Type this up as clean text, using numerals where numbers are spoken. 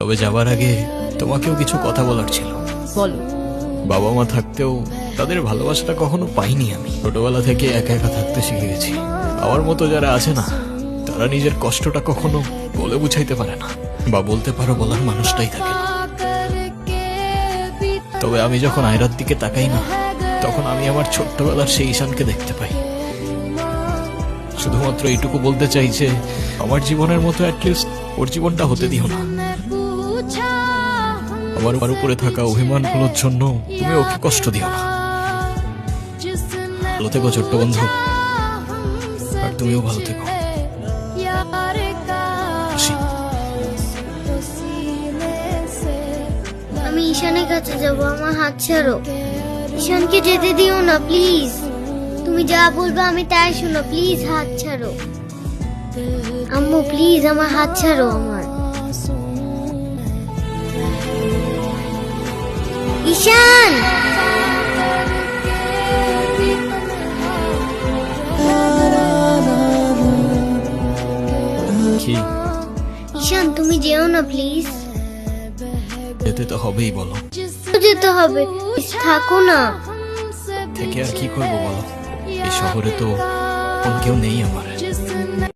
তবে যাবার আগে তোমাকেও কিছু কথা বলার ছিল। বলো। বাবা মা থাকতেও তাদের ভালোবাসাটা কখনো পাইনি আমি। ছোটবেলা থেকে একা একা থাকতে শিখে গেছি। আমার মতো যারা আছে না, তারা নিজের কষ্টটা কখনো বলে বুঝাইতে পারে না, বা বলতে পারো বলার মানুষটাই থাকে না। তবে আমি যখন আয়রার দিকে তাকাই না, তখন আমি আমার ছোট্টবেলার সেই ঈশানকে দেখতে পাই। শুধুমাত্র এইটুকু বলতে চাই যে আমার জীবনের মতো অ্যাটলিস্ট ওর জীবনটা হতে দিও না। আমার উপরে থাকা অভিমানগুলোর জন্য তুমি ওকে কষ্ট দিও না। ভালো থেকো ছোট্ট বন্ধু, আর তুমিও ভালো থেকো। আসি। আমি ঈশানের কাছে যাব, আমার হাত ছাড়ো। ঈশানকে যেতে দিও না প্লিজ। তুমি যা বলবে আমি তাই শুনো, প্লিজ হাত ছাড়ো। আম্মু প্লিজ আমার হাত ছাড়ো। আমার ঈশান, কি ঈশান তুমি যেও না প্লিজ। যেতে তো হবেই, বলো। যেতে হবে, থাকো না। থেকে আর কি করবো বলো, এই শহরে তো কেউ নেই আমার।